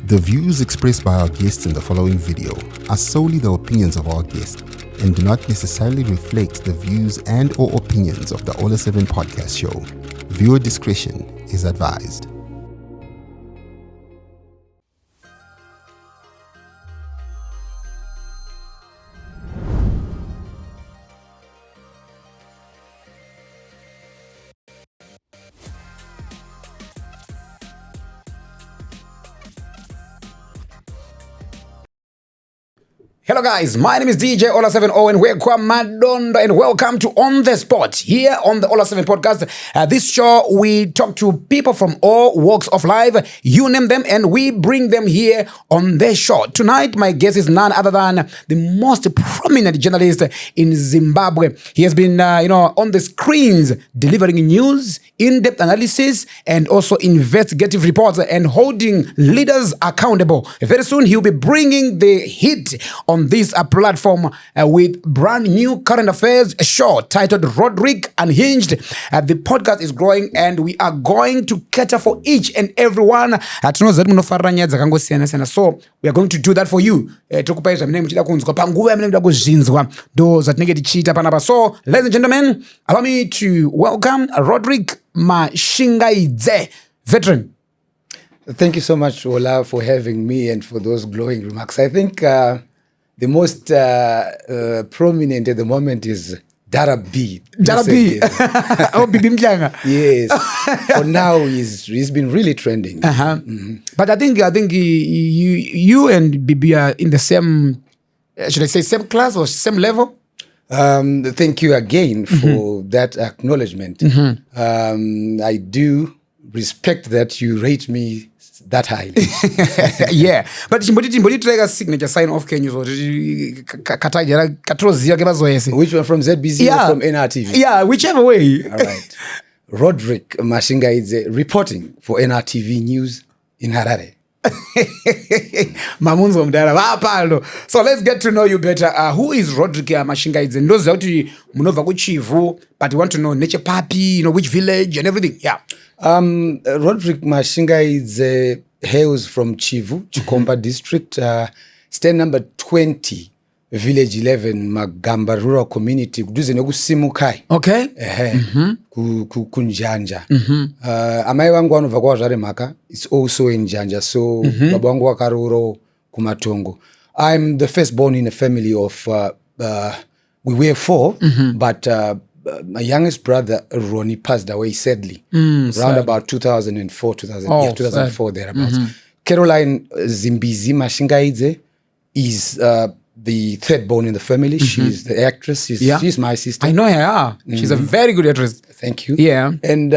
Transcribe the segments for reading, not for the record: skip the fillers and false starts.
The views expressed by our guests in the following video are solely the opinions of our guests and do not necessarily reflect the views and or opinions of the Ollah 7 podcast show. Viewer discretion is advised. Hello guys, my name is DJ Ollah 7 and welcome Madondo and welcome to On The Spot here on the Ollah 7 podcast. This show we talk to people from all walks of life, you name them, and we bring them here on the show. Tonight my guest is none other than the most prominent journalist in Zimbabwe. He has been on the screens delivering news, in-depth analysis, and also investigative reports and holding leaders accountable. Very soon he'll be bringing the heat on this platform with brand new current affairs show titled Rodrick Unhinged. The podcast is growing and we are going to cater for each and everyone. So we are going to do that for you. So ladies and gentlemen, allow me to welcome Rodrick Mashingaidze, veteran. Thank you so much, Ollah, for having me and for those glowing remarks. I think the most prominent at the moment is Dara B. Oh, Bibi Mjanga. Yes. For now, he's been really trending. But I think you and Bibi are in the same, should I say, same class or same level? Thank you again for that acknowledgement. I do respect that you rate me that highly. Yeah, but chimbodi trega signature sign off Kenya so Which one, from ZBZ or from NRTV? Yeah, whichever way. All right. Rodrick Mashingaidze reporting for NRTV News in Harare. So let's get to know you better. Who is Rodrick Mashingaidze? Ndozi kuti munobva kuChivu, but we want to know nature papi, which village and everything. Yeah. Rodrick Mashingaidze hails from Chivu, Chikomba district, stand number 20, village 11, Magamba rural community. Kuduze nokusimukai. Okay. Kunjanja. Amai wangu wanova kwa Jaremaka. It's also in Janja. So baba wangu wakaruro kumatongo. I'm the firstborn in a family of we were four, but my youngest brother Ronnie passed away sadly around about 2004 thereabouts. Caroline Zimbizi Mashingaidze is the third born in the family. She's the actress. She's my sister. I know her. She's a very good actress. Thank you. Yeah. And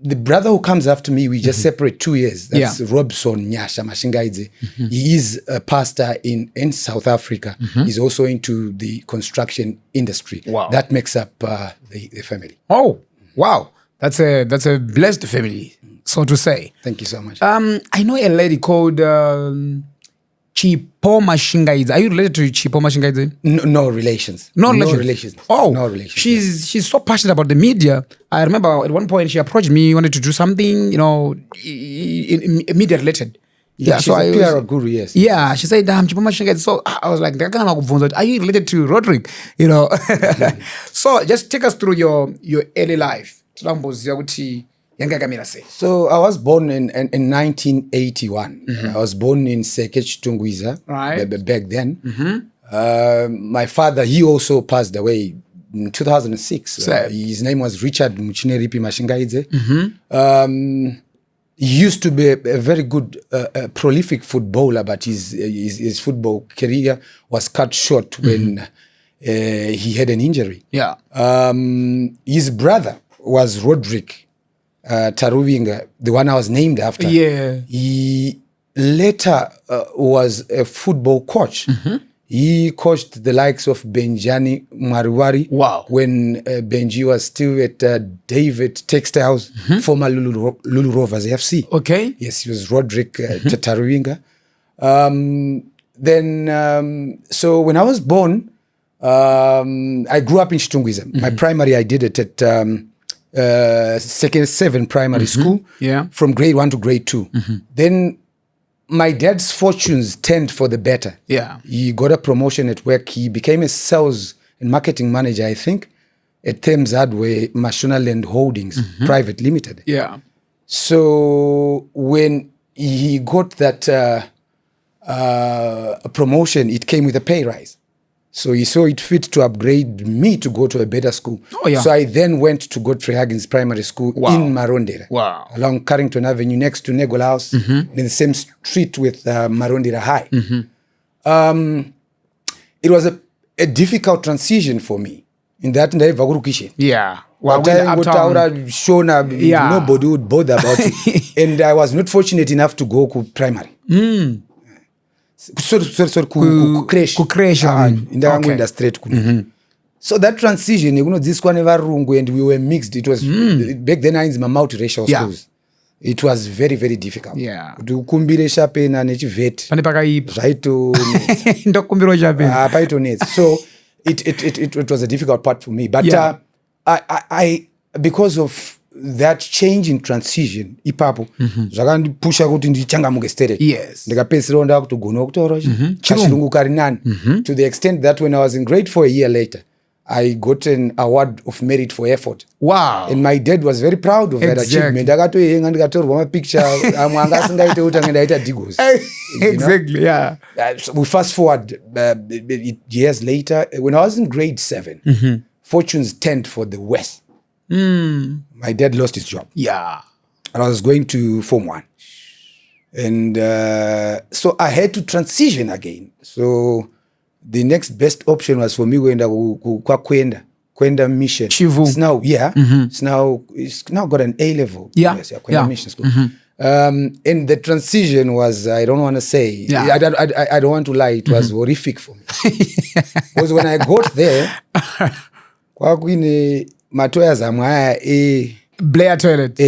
the brother who comes after me, we just separate 2 years. That's Robson Nyasha Mashingaidze. He is a pastor in South Africa. He's also into the construction industry. Wow. That makes up the family. Oh, wow. That's a blessed family, so to say. Thank you so much. I know a lady called Chipo Mashingaidze. Are you related to Chipo Mashingaidze? No relations. No relations. Oh, no relations. She's so passionate about the media. I remember at one point she approached me, wanted to do something, media related. Yeah, she's a PR guru, yes. Yeah, she said, Chipo Mashingaidze. So I was like, are you related to Rodrick? So just take us through your early life. So I was born in 1981. I was born in Sekech Tungwiza, right, back then. My father, he also passed away in 2006. His name was Richard Muchineripi Mashingaidze. He used to be a very good, prolific footballer, but his football career was cut short when he had an injury. Yeah. His brother was Rodrick Taruvinga, the one I was named after. Yeah. He later was a football coach. He coached the likes of Benjani Mariwari. Wow. When Benji was still at David Textiles, former Lulu Rovers FC. Okay. Yes, he was Rodrick Taruvinga. So when I was born, I grew up in Chitungwiza. My primary, I did it at second 7 primary school, yeah, from grade 1 to grade 2. Then my dad's fortunes turned for the better. Yeah. He got a promotion at work. He became a sales and marketing manager, I think, at Thames Hardware, Mashonaland Holdings, Private Limited. Yeah. So when he got that promotion, it came with a pay rise. So he saw it fit to upgrade me to go to a better school. Oh, yeah. So I then went to Godfrey Huggins Primary School in Marondera. Wow. Along Carrington Avenue next to Negola House, in the same street with Marondera High. It was a difficult transition for me. In that, Yeah. Nobody would bother about it. And I was not fortunate enough to go to primary. Sorry, Kucresh, I mean. Straight. So that transition, this one never rungu, and we were mixed. It was back then in my multiracial schools. It was very, very difficult. Yeah. To kumbire chapen and vet. So it was a difficult part for me. But I because of that change in transition ipapo zvakandipusha kuti ndichangamuke stereo. Yes. Ndikapedzisira ndava kutogona kutaura kachirungu kari nani, to the extent that when I was in grade 4 a year later, I got an award of merit for effort. Wow. And my dad was very proud of that achievement. Ndakatoyenga ndikatorwa mapicture amwe anga asingaite kuti angendaita digos. Exactly, yeah. So we fast forward years later, when I was in grade 7, fortunes turned for the West. My dad lost his job. Yeah. And I was going to Form 1. And so I had to transition again. So the next best option was for me going to Kwenda Mission. Chivu. It's now, it's now got an A-level. Yeah. Yes, Kwenda Mission School. And the transition was, I don't want to say, I don't want to lie, it was horrific for me. Because when I got there, matoya zamwaya Blair toilet.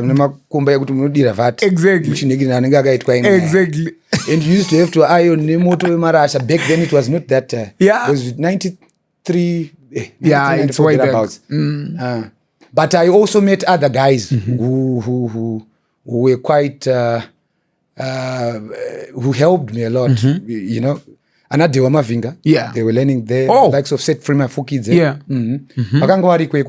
nemakumba ekuti munodira vati. Exactly. Muchinigiri nanenge akaitwa ine. Exactly. And you used to have to iron nemoto wemarasha. Back then it was not that. It was 93. It's way back. But I also met other guys who were quite who helped me a lot. You know. Anade Wamavinga. Yeah. They were learning there. Likes of Set Free My Fukids. Yeah.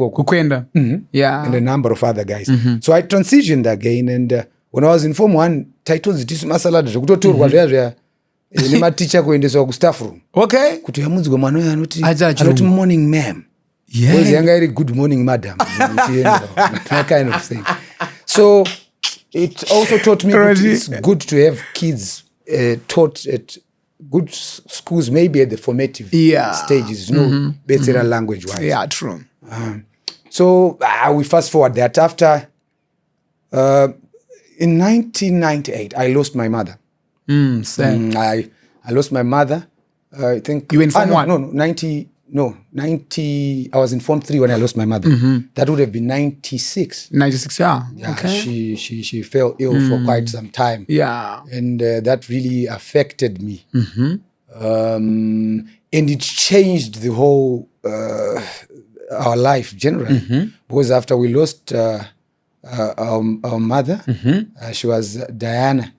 Kukwenda. Yeah. And a number of other guys. So I transitioned again, and when I was in Form 1, titles it is masalada. Kutoturwa zya nema teacher kuendeswa ku staff room. Okay. Kuti yamunzwe mwana uyu anoti morning ma'am. Yeah. Was yanga iri good morning madam. That kind of thing. So it also taught me that it's good to have kids taught at good schools, maybe at the formative stages, better language wise. Yeah, true. So we fast forward that after in 1998 I lost my mother. I lost my mother. I think you in Form 1? 90. I was in Form 3 when I lost my mother. That would have been 96. 96, yeah. Okay. She fell ill for quite some time. Yeah. And that really affected me. And it changed the whole our liff generally. Because after we lost our mother, she was Diana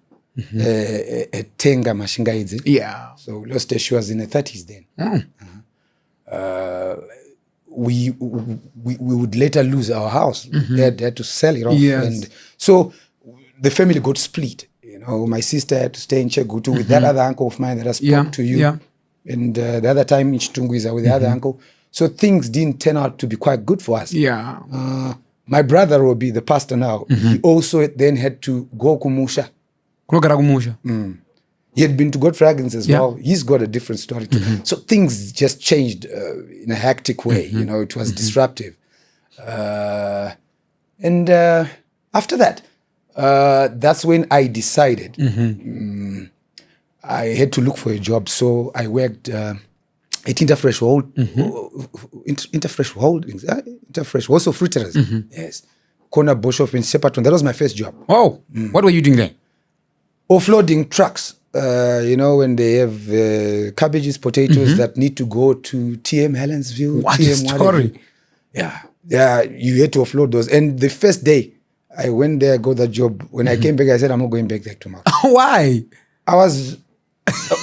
Tenga Mashingaidze. Yeah. So we lost her. She was in her 30s then. We would later lose our house. They had to sell it off. Yes. And so the family got split. You know, my sister had to stay in Chegutu with that other uncle of mine that I spoke to you. Yeah. And the other time in Chitungwiza with the other uncle. So things didn't turn out to be quite good for us. Yeah. My brother will be the pastor now. He also then had to go Kumusha. He had been to Godfrey Huggins as well. He's got a different story too. So things just changed in a hectic way. You know, it was disruptive. And after that, that's when I decided I had to look for a job. So I worked at Interfresh Holdings. Interfresh, also Fruiterers. Yes. Corner Boshoff in Shepparton. That was my first job. Oh, what were you doing there? Offloading trucks. You know, when they have cabbages, potatoes that need to go to TM Helensville. What TM a story. Yeah, you had to offload those. And the first day, I went there, got the job. When I came back, I said, I'm not going back there tomorrow. Why? I was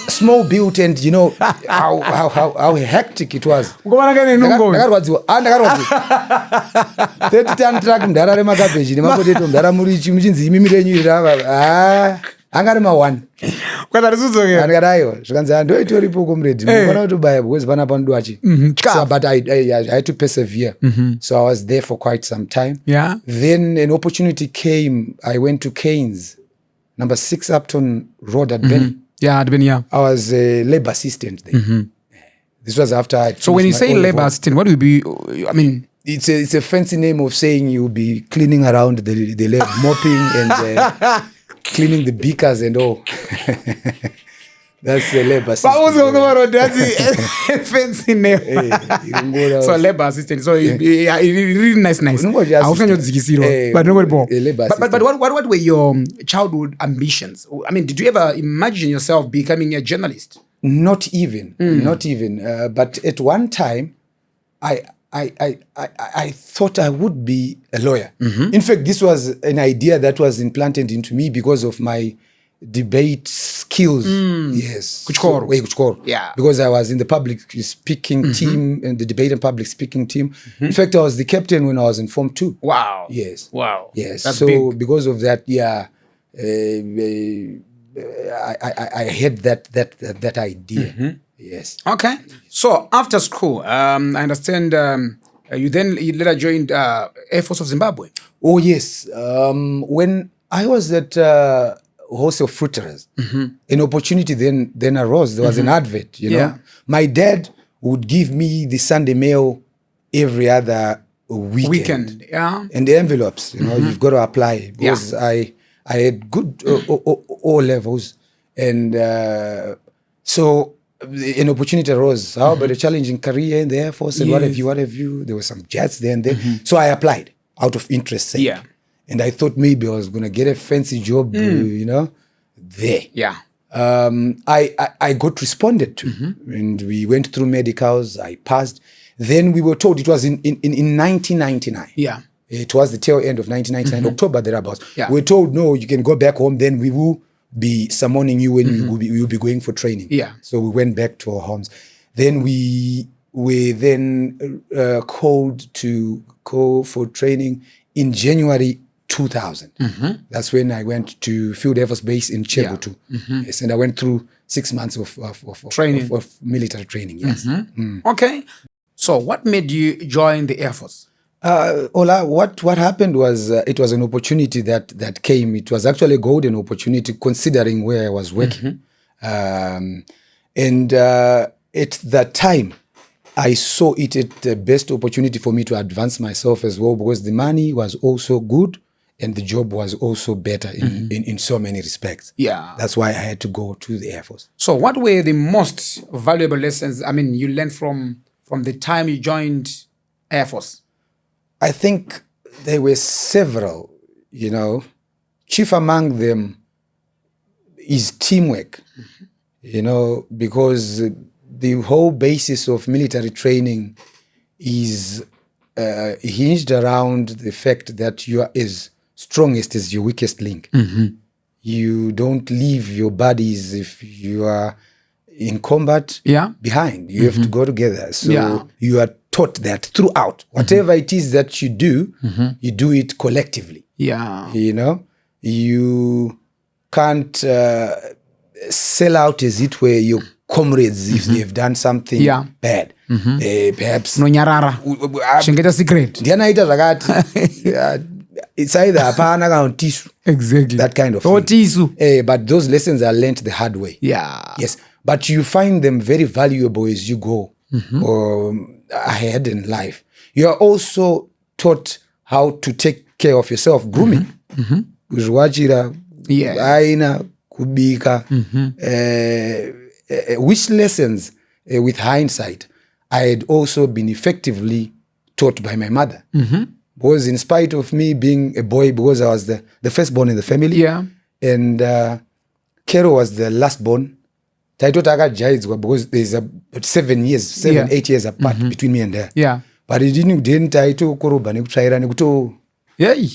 small built, and you know how hectic it was. Ndakarwadziwa 30 truck ndarare makabeji nemapotato ndaramurichi muchinzi imimi renyu angari ma1 zvikanzi andoitoripo comrade mukona kutobaya because pana pandoachi. So but I had to persevere. So I was there for quite some time. Then an opportunity came. I went to Keynes, number 6 Upton Road at Benny. At Benny. I was a labor assistant there. This was after I So when you say labor assistant, what will be, I mean... It's a fancy name of saying you'll be cleaning around the lab, mopping and cleaning the beakers and all. That's the labor assistant. That's a fancy name. So labor assistant. So really nice. But what were your childhood ambitions? I mean, did you ever imagine yourself becoming a journalist? Not even. But at one time, I thought I would be a lawyer. In fact, this was an idea that was implanted into me because of my debate skills. Yes. Kuchikoro. Yeah. Because I was in the public speaking team, and the debate and public speaking team. In fact, I was the captain when I was in Form 2. Wow. Yes. Wow. Yes. That's so big. because of that, I had that idea. Yes. Okay. So after school, I understand you later joined Air Force of Zimbabwe. Oh yes. When I was at Wholesale Fruiterers, an opportunity then arose. There was an advert. You know, my dad would give me the Sunday mail every other weekend. And the envelopes. You know, you've got to apply because I had good O levels, and so an opportunity arose. How about a challenging career in the Air Force and what have you? There were some jets there and there. So I applied out of interest. And I thought maybe I was going to get a fancy job, you know, there. I got responded to, and we went through medicals. I passed. Then we were told, it was in 1999. It was the tail end of 1999, October thereabouts. We were told, no, you can go back home. Then we will be summoning you when you will be going for training. So we went back to our homes. Then we were then called to go for training in January 2000. That's when I went to Field Air Force Base in Chebutu. Yes, and I went through 6 months of training, of military training. Yes. Okay. So what made you join the Air Force? Ollah, what happened was it was an opportunity that came. It was actually a golden opportunity considering where I was working. And at that time, I saw it at the best opportunity for me to advance myself as well, because the money was also good and the job was also better in so many respects. That's why I had to go to the Air Force. So what were the most valuable lessons, I mean, you learned from the time you joined Air Force? I think there were several, you know. Chief among them is teamwork, you know, because the whole basis of military training is hinged around the fact that you are as strongest as your weakest link. You don't leave your buddies if you are in combat behind. You have to go together. So you are taught that throughout. Whatever it is that you do it collectively. You know, you can't sell out as it were your comrades if they've done something bad. Perhaps Shengeta secret. It's either apana or tissue. Exactly. That kind of thing. But those lessons are learned the hard way. Yes. But you find them very valuable as you go ahead in life. You are also taught how to take care of yourself. Grooming. Aina, kubika. Which lessons, with hindsight, I had also been effectively taught by my mother. Because in spite of me being a boy, because I was the firstborn in the family, and Kero was the lastborn, because there's 7, 8 years apart between me and her. But it didn't Taito Koroba,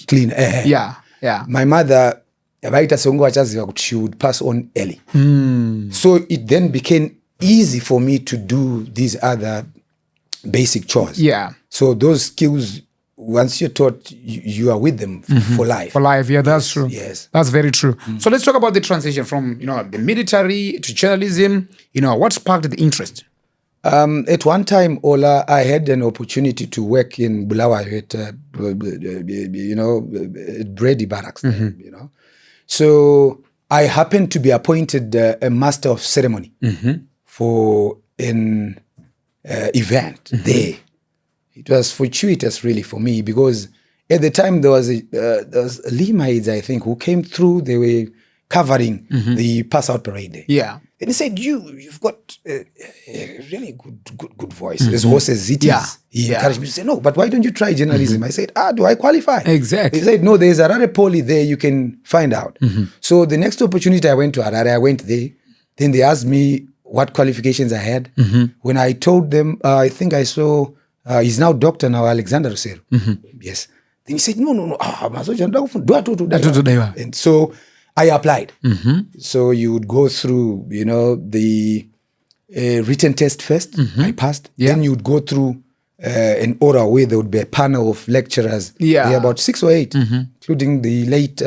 clean air. Yeah. My mother, she would pass on early. So it then became easy for me to do these other basic chores. Yeah. So those skills, once you're taught, you are with them for life. For life, yeah, that's true. Yes. That's very true. So let's talk about the transition from, the military to journalism. What sparked the interest? At one time, Ollah, I had an opportunity to work in Bulawayo at Brady Barracks, So I happened to be appointed a master of ceremony for an event there. It was fortuitous, really, for me, because at the time there was Limahids, I think, who came through. They were covering the pass-out parade day. Yeah. And he said, you've got a really good voice, as was as it is. He encouraged me to say, no, but why don't you try journalism? I said, do I qualify? Exactly. He said, no, there's a Harare Poly there, you can find out. So the next opportunity I went to Harare, I went there. Then they asked me what qualifications I had. When I told them, I think I saw... he's now Dr. now, Alexander Osero. Yes. Then he said, no. And so I applied. So you would go through, the written test first. I passed. Then you would go through an oral where there would be a panel of lecturers. Yeah. There are about 6 or 8, including the late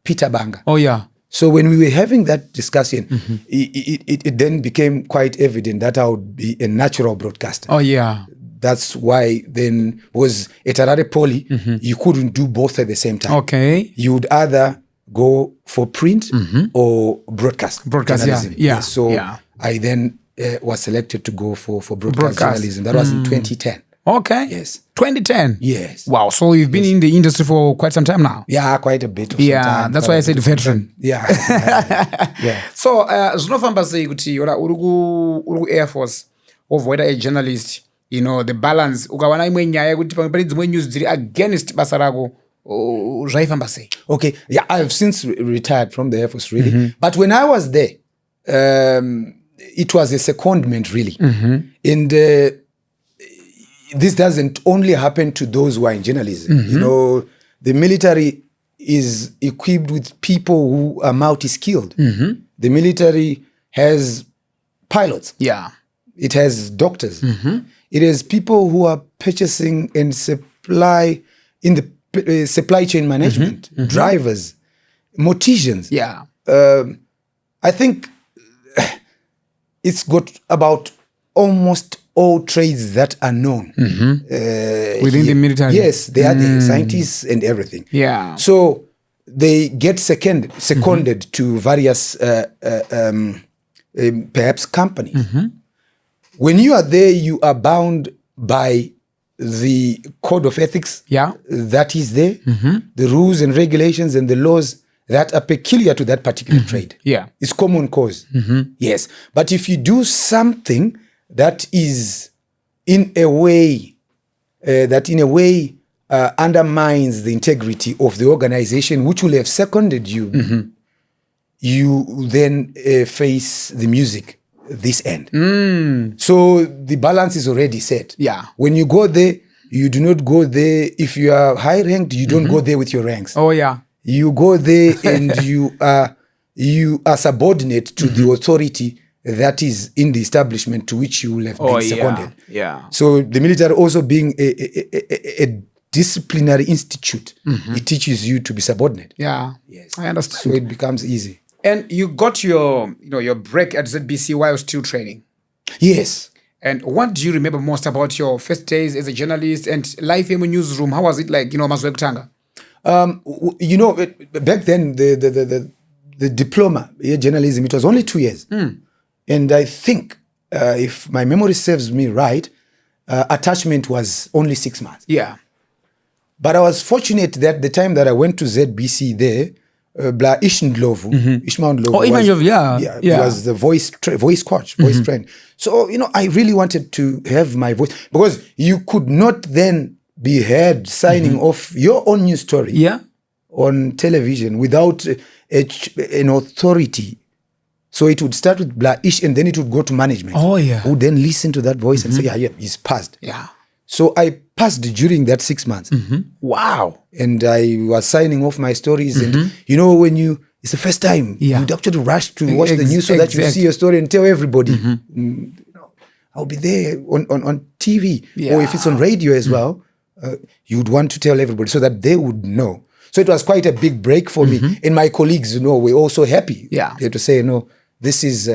Peter Banga. Oh, yeah. So when we were having that discussion, it then became quite evident that I would be a natural broadcaster. Oh, yeah. That's why then was at Harare Poly, you couldn't do both at the same time. Okay. You would either go for print or broadcast. Journalism. Yeah. So I then was selected to go for broadcast journalism. That was in 2010. Okay. Yes. 2010. Yes. Wow. So you've been in the industry for quite some time now. Yeah, quite a bit of some time. That's why I said veteran. Yeah. Yeah. So zvinofamba sei kuti uri ku Air Force wobva a journalist, the balance ukawana imwe nyaya kuti pane dzimwe news dziri against basa rako zvaifamba sei? Okay. Yeah, I've since retired from the Air Force, really. But when I was there, it was a secondment, really. And this doesn't only happen to those who are in journalism. The military is equipped with people who are multi-skilled. The military has pilots. Yeah. It has doctors. It has people who are purchasing and supply in the supply chain management, drivers, morticians. Yeah. I think it's got about almost all trades that are known. Within the military? Yes, they are the scientists and everything. Yeah. So they get seconded to various perhaps companies. When you are there, you are bound by the code of ethics that is there, the rules and regulations and the laws that are peculiar to that particular trade. Yeah. It's common cause. Yes. But if you do something that is in a way undermines the integrity of the organization which will have seconded you, you then face the music this end. So the balance is already set. Yeah. When you go there, you do not go there. If you are high ranked, you don't go there with your ranks. Oh, yeah. You go there and you are subordinate to the authority that is in the establishment to which you will have been seconded. Yeah. So the military also being a disciplinary institute, it teaches you to be subordinate. Yeah. Yes. I understand. So it becomes easy. And you got your break at ZBC while still training. Yes. And what do you remember most about your first days as a journalist and life in the newsroom? How was it like, Mazwe Kutanga? Back then, the diploma in journalism, it was only 2 years. And I think, if my memory serves me right, attachment was only 6 months. Yeah. But I was fortunate that the time that I went to ZBC there, Ishmael Ndlovu. Oh, Ishmael Ndlovu, yeah. He was the voice coach, voice trained. So, I really wanted to have my voice because you could not then be heard signing off your own news story on television without an authority. So it would start with Ish and then it would go to management. Oh, yeah. Who then listen to that voice and say, yeah, he's passed. Yeah. So I passed during that 6 months. Wow. And I was signing off my stories. And you know, when it's the first time, you'd actually rush to watch the news so that you see your story and tell everybody. You know, I'll be there on TV. Or if it's on radio as well, you'd want to tell everybody so that they would know. So it was quite a big break for me. And my colleagues, you know, were also happy. They had to say, no, this is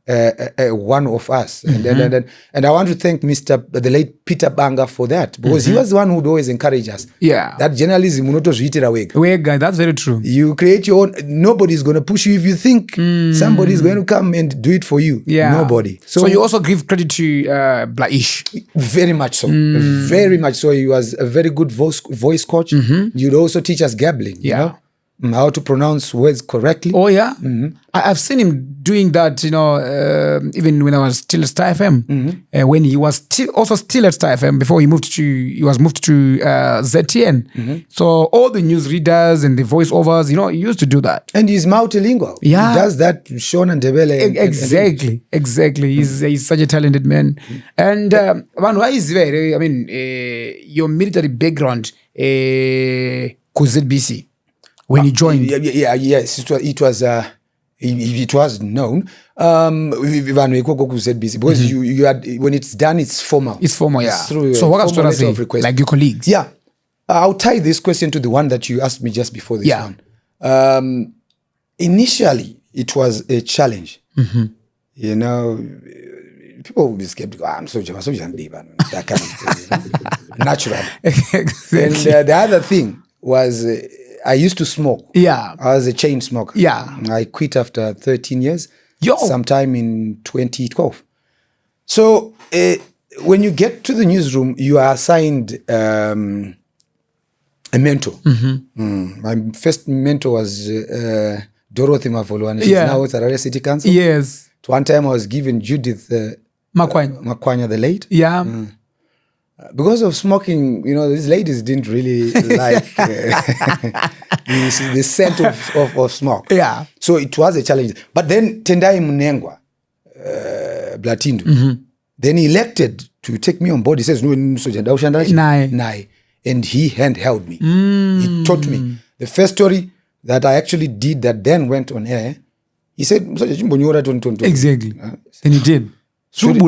one of us. And I want to thank the late Peter Banga for that, because he was the one who would always encourage us. That journalism, that's very true. You create your own. Nobody's going to push you. If you think somebody's going to come and do it for you, nobody. So you also give credit to Blaish. Very much so. Very much so. He was a very good voice coach. You'd also teach us gabbling, you know? How to pronounce words correctly. Oh yeah, I've seen him doing that. You know, even when I was still at Star FM, when he was still at Star FM before he was moved to ZTN. So all the news readers and the voiceovers, you know, he used to do that. And he's multilingual. He does that. Sean and Debele. Exactly. He's such a talented man. And why is very? I mean, your military background, ZBC. When you joined, yes, it was known. Because you had, when it's done, it's formal. It's formal, So what else say? Like your colleagues? Yeah, I'll tie this question to the one that you asked me just before this one. Initially, it was a challenge. You know, people will be skeptical. I'm so that kind of thing. Natural. Exactly. And the other thing was, I used to smoke. I was a chain smoker. I quit after 13 years. Sometime in 2012. So when you get to the newsroom, you are assigned a mentor. My first mentor was Dorothy Mavolo, and she's now with Harare City Council. Yes. At one time I was given Judith Makwanya the late. Because of smoking, you know, these ladies didn't really like the scent of smoke. So it was a challenge. But then Tendai Mnengwa, Blatindo, then he elected to take me on board. He says, no, and he handheld me. He taught me. The first story that I actually did that then went on air, he said, exactly. And he did. Story boy.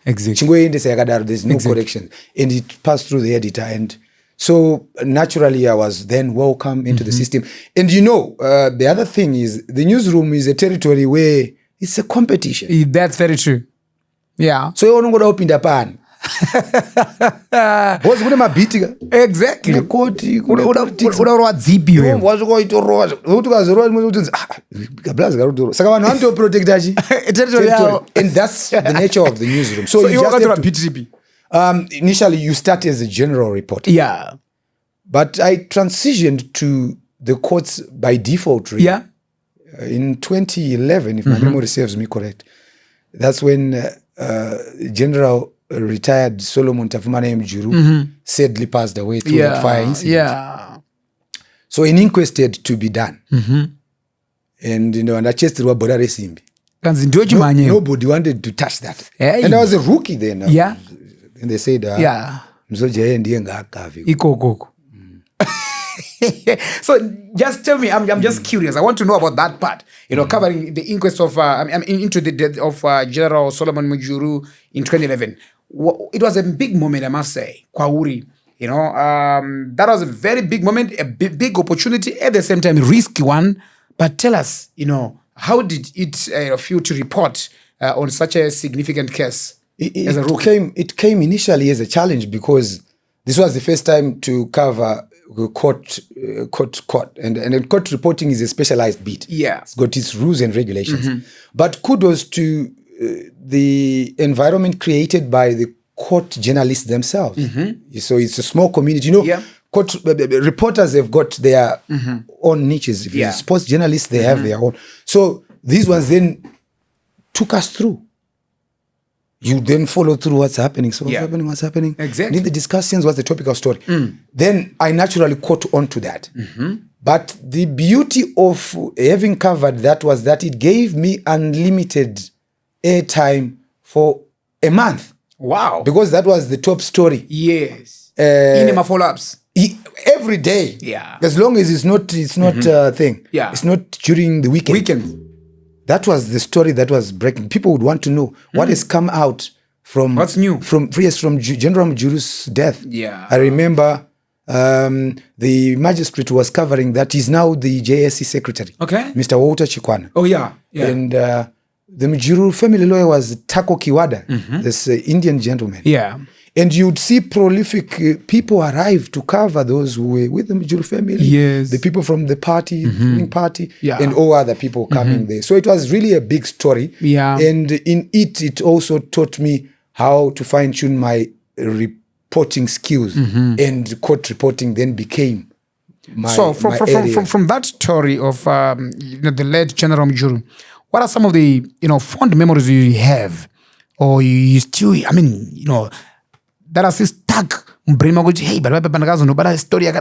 Exactly. There's no correction. And it passed through the editor. And so naturally I was then welcome into the system. And you know, the other thing is the newsroom is a territory where it's a competition. That's very true. So you want to open the pan. What's good my beating? Exactly. So and that's the nature of the newsroom. So you just have to, initially you start as a general reporter. But I transitioned to the courts by default. Really. In 2011, if my memory serves me correct, that's when General retired Solomon Tafumana Mjuru sadly passed away through that fire incident. So an inquest had to be done. And you know, and I chased through a border simbi. Nobody wanted to touch that. And I was a rookie then. And they said, So just tell me, I'm just curious. I want to know about that part. You know, covering the inquest of into the death of General Solomon Mujuru in 2011. It was a big moment, I must say. Kwauri, you know, that was a very big moment, a big opportunity, at the same time a risky one. But tell us, you know, how did it feel to report on such a significant case? It came initially as a challenge because this was the first time to cover court, and court reporting is a specialized beat. It's got its rules and regulations. But kudos to the environment created by the court journalists themselves. So it's a small community. You know, court reporters have got their own niches. If you're sports journalists, they have their own. So these ones then took us through. You then follow through what's happening. So what's happening? Exactly. In the discussions, what's the topical story? Then I naturally caught on to that. But the beauty of having covered that was that it gave me unlimited airtime for a month. Wow. Because that was the top story. Yes. In follow-ups. Every day. Yeah. As long as it's not thing. Yeah. It's not during the weekend. That was the story that was breaking. People would want to know what has come out from what's new from General Mjuru's death. Yeah. I remember the magistrate was covering that. He's now the JSC secretary. Okay. Mr. Walter Chikwana. Oh yeah. And the Mjuru family lawyer was Tako Kiwada, this Indian gentleman. Yeah. And you'd see prolific people arrive to cover those who were with the Mjuru family. Yes. The people from the party, the ruling party, yeah. and all other people coming there. So it was really a big story. Yeah. And in it also taught me how to fine-tune my reporting skills. And court reporting then became my So from that story of the late General Mjuru, what are some of the fond memories you have, or you still, that are still stuck? Hey, but story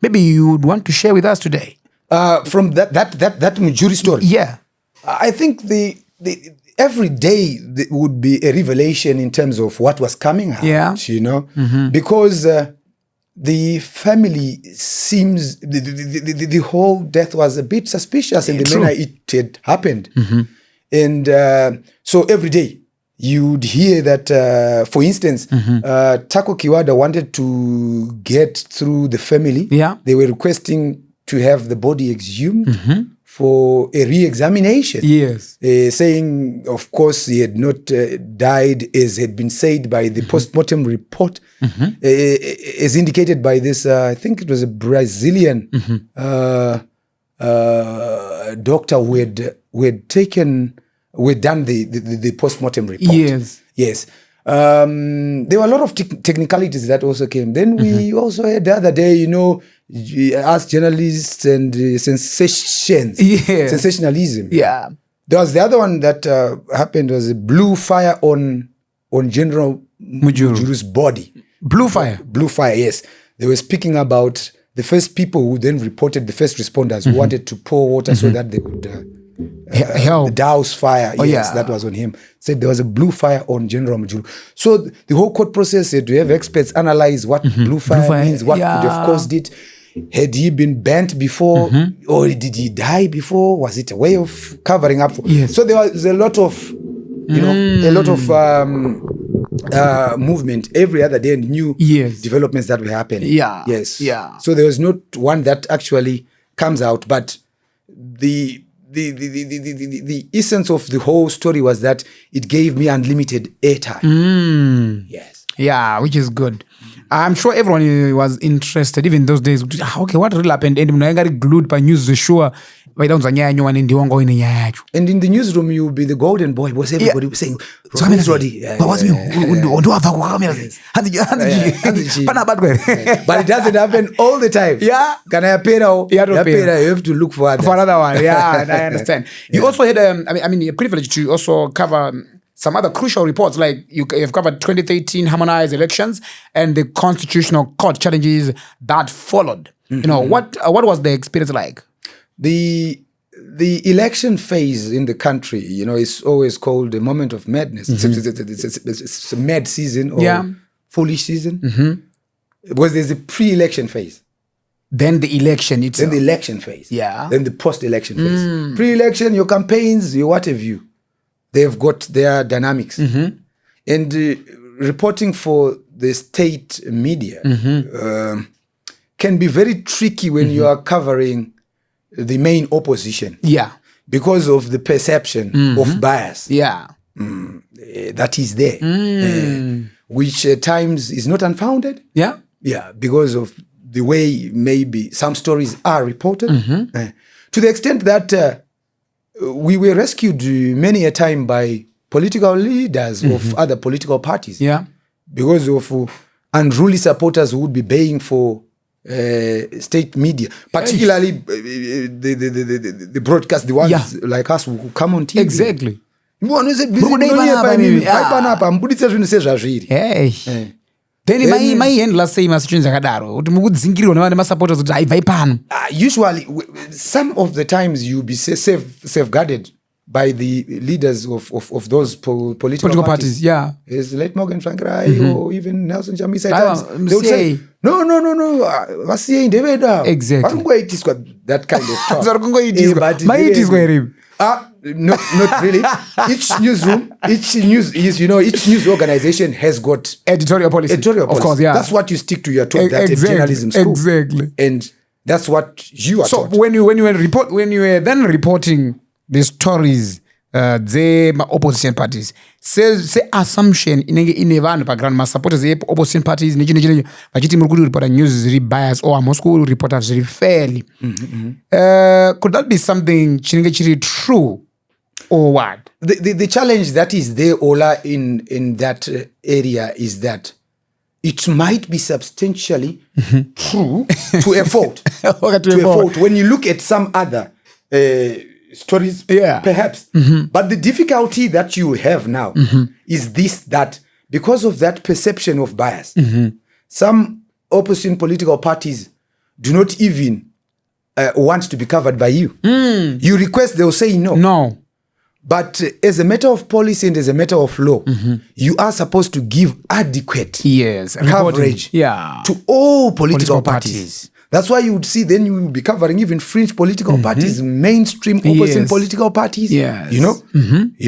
maybe you would want to share with us today. From that Mjuru story. Yeah, I think the every day would be a revelation in terms of what was coming out. Yeah. Because the family seems the whole death was a bit suspicious in the manner it had happened. And so every day you'd hear that, for instance, Tako Kiwada wanted to get through the family. Yeah. They were requesting to have the body exhumed for a re-examination. Yes. Saying, of course, he had not died as had been said by the post-mortem report, as indicated by this, I think it was a Brazilian doctor who had done the post-mortem report. Yes. Yes. There were a lot of technicalities that also came. Then we also had the other day, as journalists and sensations, sensationalism. Yeah. There was the other one that happened was a blue fire on General Mjuru's body. Blue fire? Blue fire, yes. They were speaking about the first people who then reported, the first responders who wanted to pour water so that they would help. Douse fire. Oh, yes, yeah. that was on him. Said there was a blue fire on General Mjuru. So the whole court process had to have experts analyze what blue fire means, what could have caused it. Had he been burnt before, or did he die before? Was it a way of covering up? Yes. So there was a lot of, movement every other day and new developments that were happening. Yeah. Yes. Yeah. So there was not one that actually comes out, but the essence of the whole story was that it gave me unlimited airtime. Yes. Yeah, which is good. I'm sure everyone was interested, even those days. Okay, what really happened? And I got glued by news, sure. And in the newsroom, you'll be the golden boy. Was everybody was saying, Rodri? But it doesn't happen all the time. Yeah. You have to look for another one. Yeah, I understand. You also had a privilege to also cover some other crucial reports, like you've covered 2013 harmonized elections and the constitutional court challenges that followed. What was the experience like? The election phase in the country, is always called the moment of madness. It's a mad season or foolish season. Because there's a pre-election phase. Then the election itself. Then the election phase. Yeah. Then the post-election phase. Pre-election, your campaigns, your what have you. They've got their dynamics. And reporting for the state media can be very tricky when you are covering the main opposition. Yeah. Because of the perception of bias. Yeah. That is there. Which at times is not unfounded. Yeah. Yeah. Because of the way maybe some stories are reported. To the extent that we were rescued many a time by political leaders of other political parties. Yeah. Because of unruly supporters who would be baying for state media, particularly the broadcast, the ones like us who come on TV. Exactly. Then my endless say messages usually some of the times you'll be safeguarded by the leaders of those political parties. Yeah. Is late Morgan Tsvangirai or even Nelson Chamisa. They would say, no. Exactly. That kind of talk. Not really. Each newsroom, each news organization has got editorial policy. Of course, yeah. That's what you stick to. You're taught that in journalism school. Exactly. And that's what you are taught. So when you were then reporting the stories, the opposition parties, say assumption in vanhu background ma supporters the opposition parties vachiti muri kuti report news zviri bias or Moscow reporter zviri fairly. Could that be something chinenge chiri true or what? The challenge that is there, Ola, in that area is that it might be substantially true to a fault. To a fault. When you look at some other stories, perhaps. But the difficulty that you have now is that because of that perception of bias, some opposition political parties do not even want to be covered by you. You request, they'll say no. No. But as a matter of policy and as a matter of law, you are supposed to give adequate coverage to all political parties. That's why you would see then you will be covering even fringe political parties, mainstream opposition political parties. Yes. You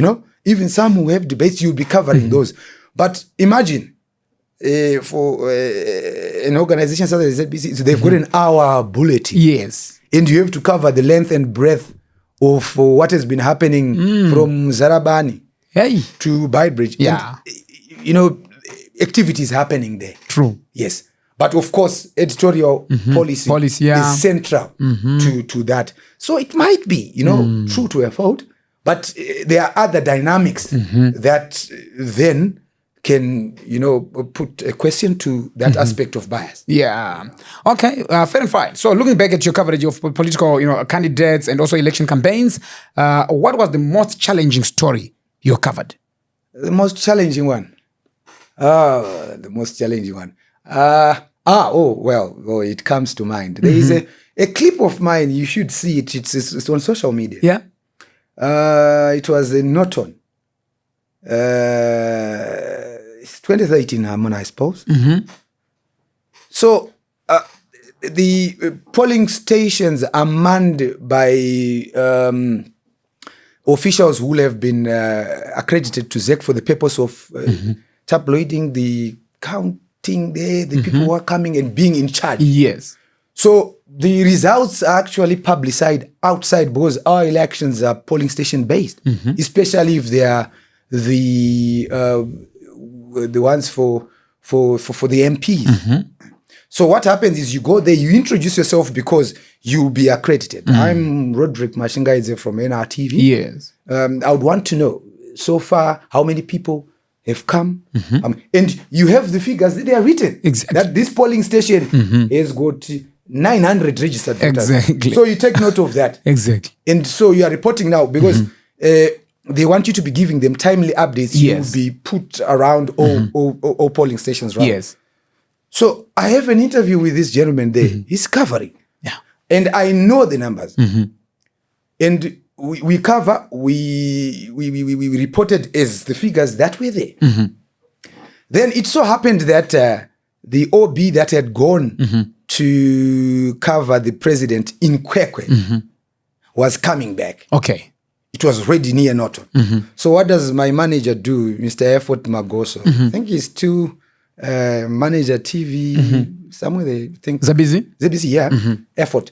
know, even some who have debates, you'll be covering those. But imagine for an organization such as ZBC, so they've got an hour bulletin. Yes. And you have to cover the length and breadth of what has been happening from Zarabani to Bidebridge. Yeah. And, activities happening there. True. Yes. But of course, editorial policy is central to that. So it might be, true to a fault, but there are other dynamics that then can, put a question to that aspect of bias. Yeah. Okay. Fair and fine. So looking back at your coverage of political, candidates and also election campaigns, what was the most challenging story you covered? The most challenging one? The most challenging one. It comes to mind. There is a clip of mine. You should see it. It's on social media. Yeah. It was in Norton. It's 2013, I suppose. So the polling stations are manned by officials who have been accredited to ZEC for the purpose of tabloiding the counting there, the people who are coming and being in charge. Yes. So the results are actually publicized outside because our elections are polling station based, especially if they are the ones for the MPs. So what happens is you go there, you introduce yourself because you'll be accredited. I'm Rodrick Mashingaidze from NRTV. Yes. I would want to know, so far, how many people have come. And you have the figures that they are written. Exactly. That this polling station has got 900 registered voters. Exactly. So you take note of that. Exactly. And so you are reporting now because they want you to be giving them timely updates. Yes. You will be put around all polling stations, right? Yes. So I have an interview with this gentleman there. He's covering. Yeah. And I know the numbers. And we reported as the figures that were there. Then it so happened that the OB that had gone to cover the president in Kwekwe was coming back. Okay. It was already near Norton. So what does my manager do, Mr. Effort Magoso? I think he's to manager TV somewhere they think. ZBC, yeah. Effort.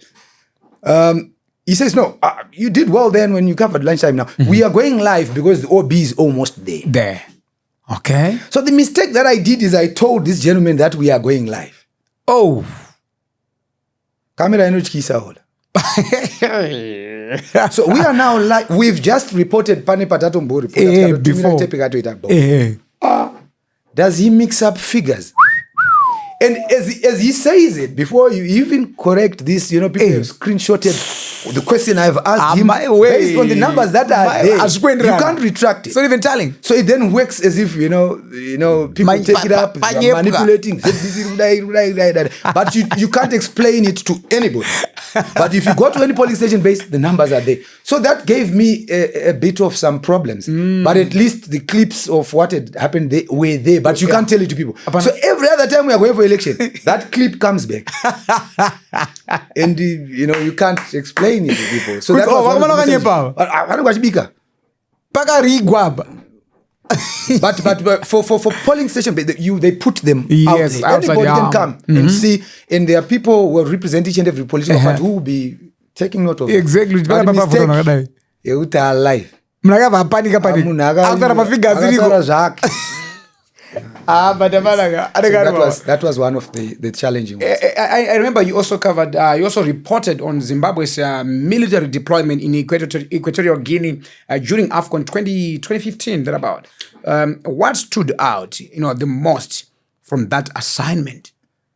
He says, no, you did well then when you covered lunchtime now. We are going live because the OB is almost there. Okay. So the mistake that I did is I told this gentleman that we are going live. Oh. Camera inochikisa. So we are now live. We've just reported Pane Patato Mbori before. Does he mix up figures? And as he says it, before you even correct this, people have screenshotted the question I've asked him, based on the numbers that are there, you can't retract it. It's not even telling. So it then works as if, people take it up, you're manipulating. But you can't explain it to anybody. But if you go to any polling station base, the numbers are there. So that gave me a bit of some problems. But at least the clips of what had happened were there. But you can't tell it to people. So every other time we are going for election, that clip comes back. And you can't explain it to people. So that was but for polling station, they put them out there. Anybody can come and see, and there are people who represent each and every political party who will be taking note of it. Exactly. You are alive. That was one of the challenging ones. I remember you also covered, you also reported on Zimbabwe's military deployment in Equatorial Guinea during AFCON 2015, thereabout. What stood out, the most from that assignment?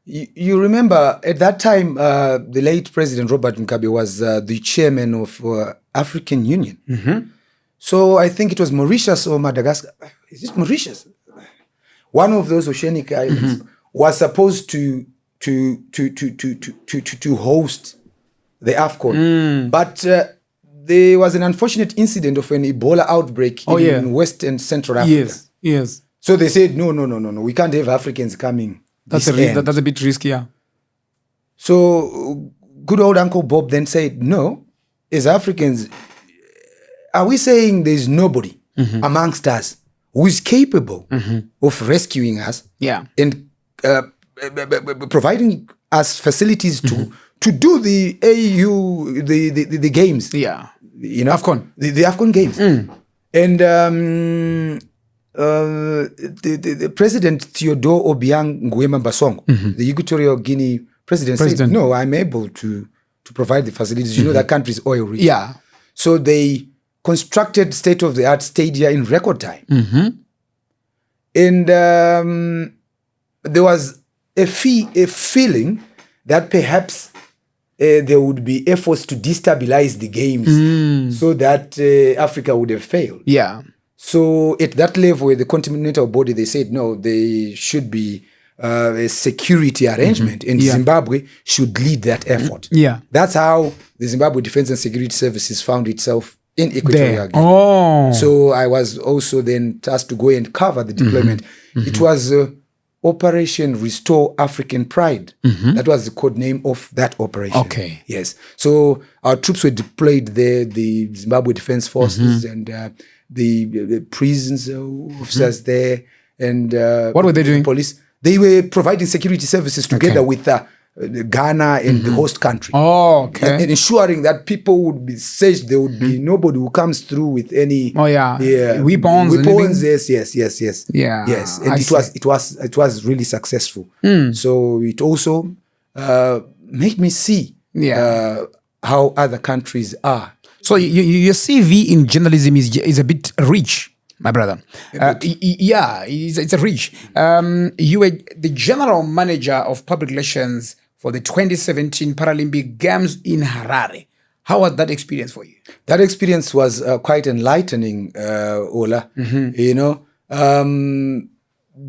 You remember at that time, the late President Robert Mugabe was the chairman of African Union. So I think it was Mauritius or Madagascar. Is it Mauritius? One of those oceanic islands was supposed to host the AFCON. But there was an unfortunate incident of an Ebola outbreak in West and Central Africa. Yes. So they said, no, we can't have Africans coming. That's a bit riskier. So good old Uncle Bob then said, no, as Africans, are we saying there's nobody amongst us who is capable of rescuing us and providing us facilities to do the AU, the games? Yeah. AFCON. The AFCON games. And the President Theodore Obiang Nguema Basongo, the Equatorial Guinea president, said, no, I'm able to provide the facilities. You know that country is oil rich. Yeah. So they constructed state-of-the-art stadia in record time. And there was a feeling that perhaps there would be efforts to destabilize the games so that Africa would have failed. Yeah. So at that level, the continental body, they said, no, there should be a security arrangement and Zimbabwe should lead that effort. Yeah. That's how the Zimbabwe Defense and Security Services found itself in Equatorial Guinea. So I was also then tasked to go and cover the deployment. It was Operation Restore African Pride. That was the code name of that operation. Okay. Yes. So our troops were deployed there, the Zimbabwe Defense Forces and the prisons officers there. And what were they doing? Police. They were providing security services together with Ghana and the host country. And ensuring that people would be safe. There would be nobody who comes through with any weapons. Yes. Yeah. Yes. And it was really successful. So it also made me see how other countries are. So your CV in journalism is a bit rich, my brother. It's a rich. You were the general manager of public relations for the 2017 Paralympic Games in Harare. How was that experience for you? That experience was quite enlightening, Ollah.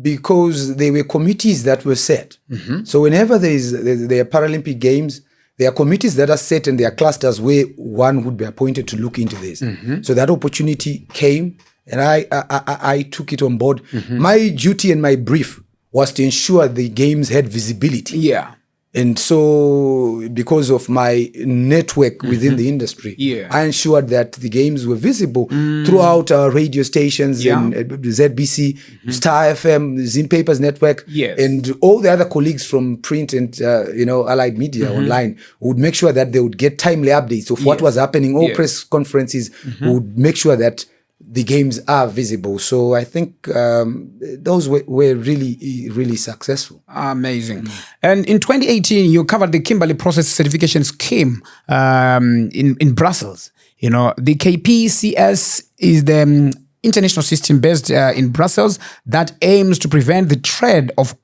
Because there were committees that were set. So whenever there are Paralympic Games, there are committees that are set and there are clusters where one would be appointed to look into this. So that opportunity came and I took it on board. My duty and my brief was to ensure the games had visibility. Yeah. And so because of my network within the industry, I ensured that the games were visible throughout our radio stations and ZBC, Star FM, Zim Papers Network, and all the other colleagues from print and allied media online would make sure that they would get timely updates of what was happening. All press conferences would make sure that the games are visible. So I think those were really, really successful. Amazing. And in 2018, you covered the Kimberley Process Certification Scheme in Brussels. The KPCS is the international system based in Brussels that aims to prevent the trade of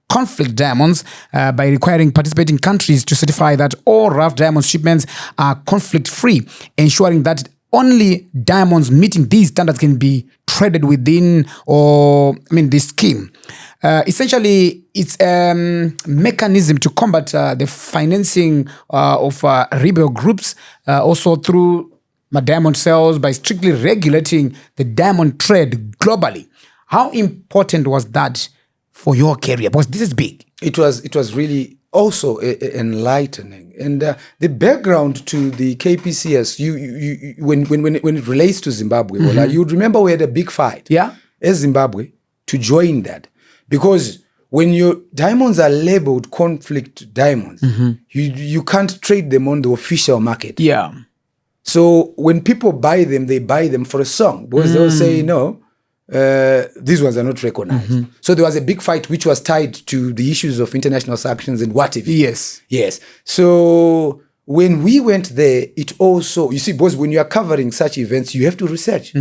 conflict diamonds by requiring participating countries to certify that all rough diamond shipments are conflict-free, ensuring that only diamonds meeting these standards can be traded within this scheme. Essentially, it's a mechanism to combat the financing of rebel groups, also through diamond sales by strictly regulating the diamond trade globally. How important was that for your career? Because this is big. It was really also enlightening, and the background to the KPCS. When it relates to Zimbabwe, you would remember we had a big fight. As Zimbabwe to join that, because when your diamonds are labeled conflict diamonds, you can't trade them on the official market. So when people buy them, they buy them for a song, because they'll say no. These ones are not recognized. So there was a big fight which was tied to the issues of international sanctions and what if. Yes. So when we went there, it also, you see, because when you are covering such events, you have to research.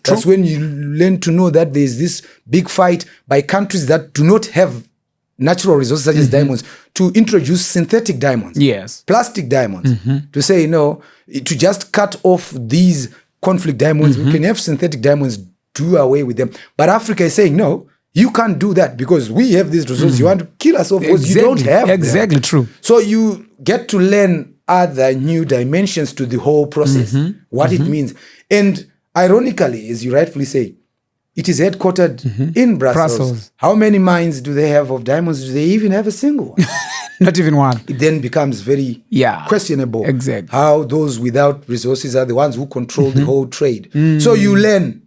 That's when you learn to know that there's this big fight by countries that do not have natural resources such as diamonds to introduce synthetic diamonds, plastic diamonds, to say no, to just cut off these conflict diamonds. We can have synthetic diamonds, do away with them. But Africa is saying, no, you can't do that because we have these resources. You want to kill us off because you don't have them. True. So you get to learn other new dimensions to the whole process, what it means. And ironically, as you rightfully say, it is headquartered in Brussels. How many mines do they have of diamonds? Do they even have a single one? Not even one. It then becomes very questionable. Exactly. How those without resources are the ones who control the whole trade. So you learn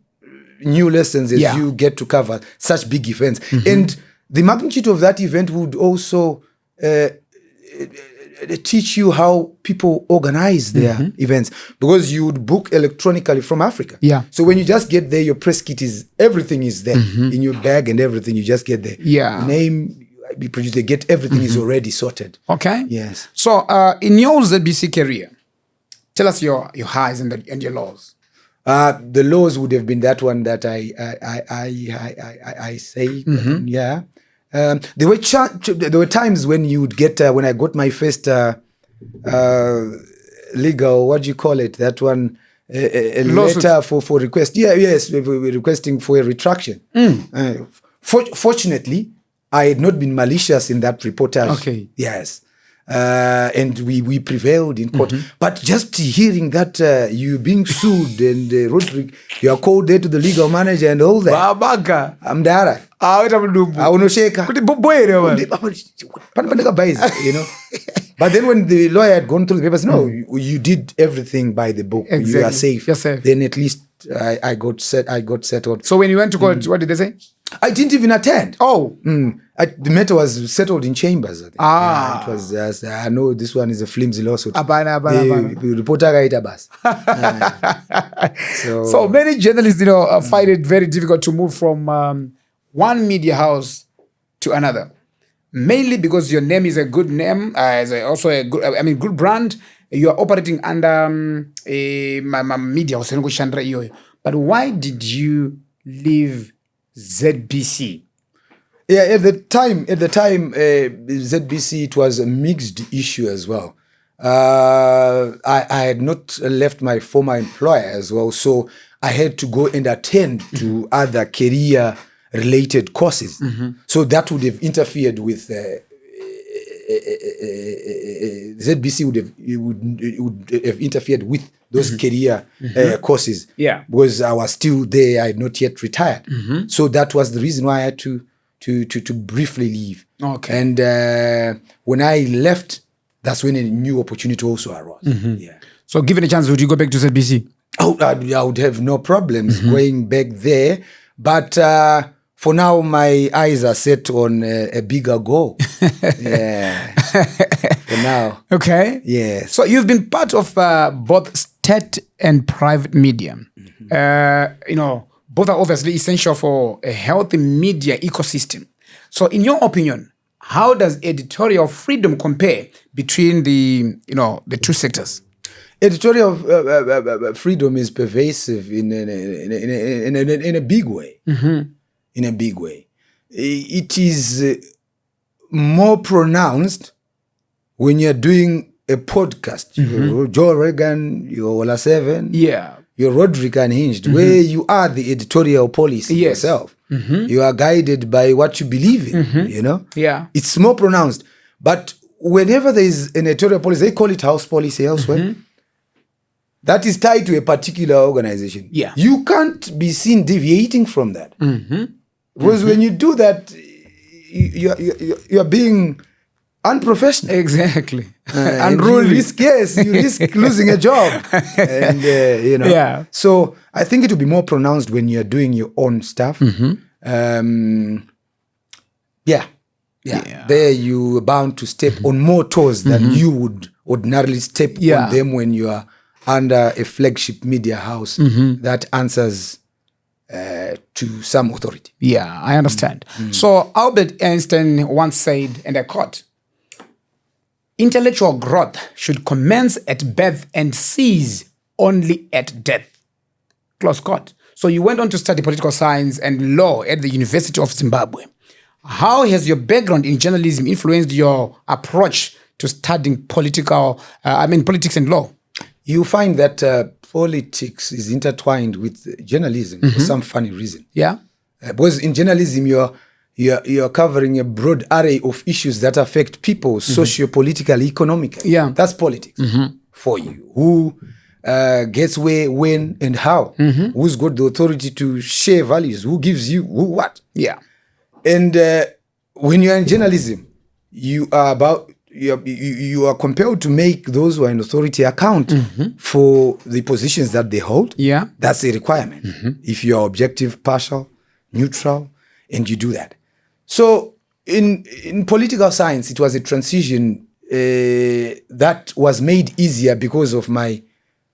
new lessons as you get to cover such big events. And the magnitude of that event would also teach you how people organize their events, because you would book electronically from Africa. So when you just get there, your press kit everything is there in your bag and everything. You just get there. Name, be produced, they get everything is already sorted. Okay. Yes. So in your ZBC career, tell us your highs and your lows. The lows would have been that one that I say. There were times when you would get when I got my first legal, what do you call it? That one, a letter for request. We're requesting for a retraction. Fortunately, I had not been malicious in that reportage. Yes. And we prevailed in court. But just hearing that you being sued and Rodrick, you are called there to the legal manager and all that. I'm there. You know. But then when the lawyer had gone through the papers, no, you did everything by the book. Exactly. You are safe. You're safe. Then at least I got settled. So when you went to court, what did they say? I didn't even attend. The matter was settled in chambers. I think. It was just, I know this one is a flimsy lawsuit. The reporter gaita bas. So many journalists, find it very difficult to move from one media house to another, mainly because your name is a good name, also a good, good brand. You are operating under a media house. But why did you leave ZBC? At the time, ZBC, it was a mixed issue as well. I had not left my former employer as well, so I had to go and attend to other career-related courses. So that would have interfered with ZBC would have interfered with those career courses. Because I was still there, I had not yet retired. So that was the reason why I had to briefly leave. And when I left, that's when a new opportunity also arose. So given a chance, would you go back to ZBC? I would have no problems going back there. But for now, my eyes are set on a bigger goal. For now. Okay. Yes. So you've been part of both state and private media. Both are obviously essential for a healthy media ecosystem. So in your opinion, how does editorial freedom compare between the two sectors? Editorial freedom is pervasive in a big way. In a big way. It is more pronounced when you're doing a podcast. You're Joe Rogan, you're Ollah 7. Yeah. You're Rodrick Unhinged, where you are the editorial policy yourself. You are guided by what you believe in, you know? Yeah. It's more pronounced. But whenever there is an editorial policy, they call it house policy elsewhere. That is tied to a particular organization. Yeah. You can't be seen deviating from that. Because when you do that, you're being unprofessional. Exactly. Unruly. You risk losing a job. And, you know. Yeah. So I think it will be more pronounced when you're doing your own stuff. Yeah. There you're bound to step on more toes than you would ordinarily step on them when you are under a flagship media house that answers to some authority. Yeah, I understand. So Albert Einstein once said, and I quote, "Intellectual growth should commence at birth and cease only at death." Close quote. So you went on to study political science and law at the University of Zimbabwe. How has your background in journalism influenced your approach to studying politics and law? You find that politics is intertwined with journalism for some funny reason. Yeah. Because in journalism, you're covering a broad array of issues that affect people socio-politically, economically. Yeah. That's politics for you. Who gets where, when, and how? Who's got the authority to share values? Who gives you who what? Yeah. And when you're in journalism, you are compelled to make those who are in authority account for the positions that they hold. Yeah. That's a requirement. If you are objective, partial, neutral, and you do that. So in political science, it was a transition that was made easier because of my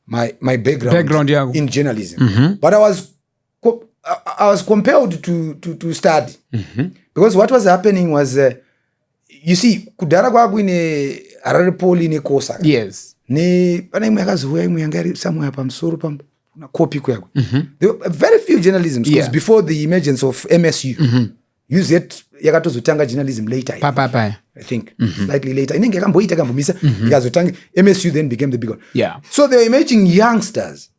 background in journalism. But I was compelled to study because what was happening was you see kudhara kwangu ine Harare Poli ne kosa. Yes. Ne pana imwe akazuwa imwe yanga iri somewhere pamusoro pa na copy kwako. There were very few journalism schools before the emergence of MSU. Use it yakatozotanga journalism later. I think slightly later. Inenge akamboita kambomisa ikazotanga MSU then became the big one. Yeah. So they were emerging youngsters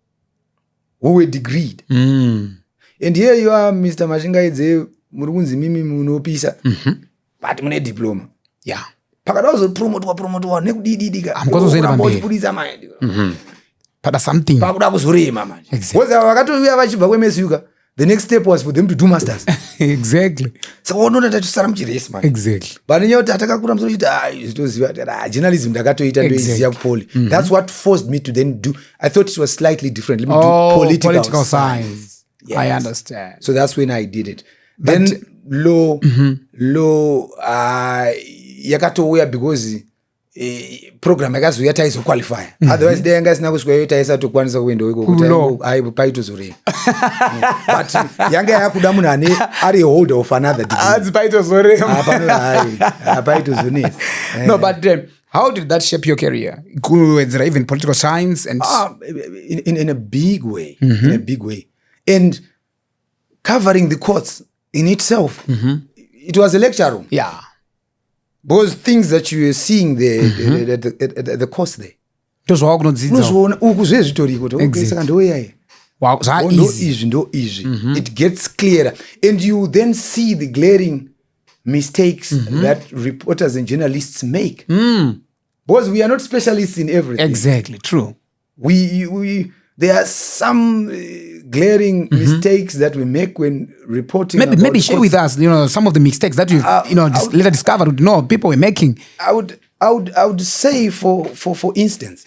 who were degreed. And here you are, Mr. Mashingaidze, murukunzi mimi munopisa. But mune diploma. Yeah. Pakadazo promotwa nekudididika. Amkozoenda pamberi. Pulisa mind. Pada something. Pakuda kuzorema manje. Exactly. Because vakatouya vachibva kweMSU, the next step was for them to do masters. Exactly. So unoda tatusara muchiresi manje. Exactly. But nyoti atakakura musoro chiti zvitoziva journalism ndakatoita ndoiziya kupoli. That's what forced me to then do. I thought it was slightly different. Let me do political science. Yes. I understand. So that's when I did it. Then law yakatouya because program yakazouya taizoqualifya. Otherwise dai yanga isina kusvika taisatokwanisa kuenda iko kuti paitozorema. But yanga yakuda munhu ari a holder of another degree. Paitozorema. Paitozonesa. No, but how did that shape your career? Even political science and in a big way. In a big way. And covering the courts in itself, it was a lecture room. Yeah. Because things that you were seeing there at the course there. Wow, it gets clearer. And you then see the glaring mistakes that reporters and journalists make. Because we are not specialists in everything. Exactly, true. There are some glaring mistakes that we make when reporting. Maybe share with us, some of the mistakes that you later discovered. People were making. I would say, for instance,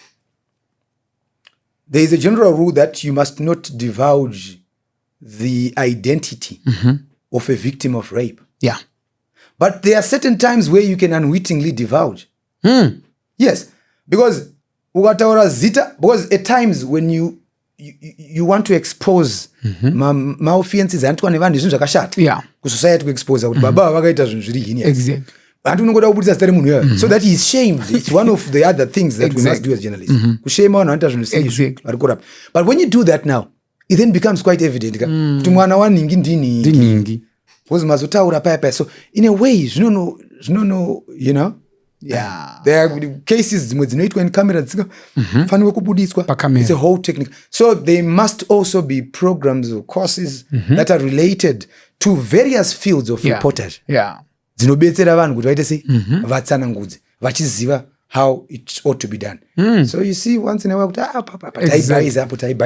there is a general rule that you must not divulge the identity of a victim of rape. Yeah, but there are certain times where you can unwittingly divulge. Yes, because at times when you want to expose maoffenses antwa nevanhu zvinhu zvakashata kusociety kuexpose kuti baba vakaita zvinhu zviri hini antu unongoda kubudisa zita remunhu iyoyo so that he is shamed. It's one of the other things that we must do as journalists. Kushame vanhu vanoita zvinhu sei vari kurapa. But when you do that now, it then becomes quite evident kuti mwana wanhingi ndinhingi because mazotaura paya. So in a way no, you know. Yeah. There are cases when cameras it's a whole technique. So there must also be programs or courses that are related to various fields of reportage. Yeah. Dzinobetsera vanhu kuti vaite sei vatsanangudze vachiziva how it ought to be done. So you see once in a while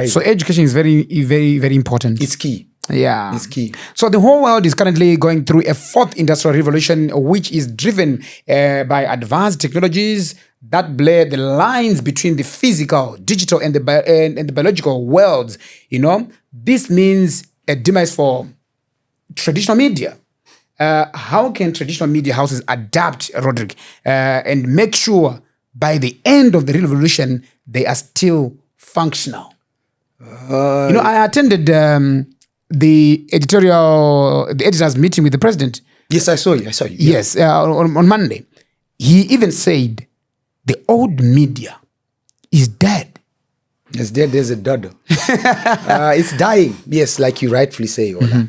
so education is very, very, very important. It's key. Yeah. It's key. So the whole world is currently going through a fourth industrial revolution, which is driven by advanced technologies that blur the lines between the physical, digital, and the biological worlds. You know, this means a demise for traditional media. How can traditional media houses adapt, Rodrick, and make sure by the end of the revolution they are still functional? You know, I attended the editors meeting with the president. Yes, I saw you. Yeah. Yes, on Monday. He even said the old media is dead. It's dead. There's a dodo. It's dying. Yes, like you rightfully say, Ollah.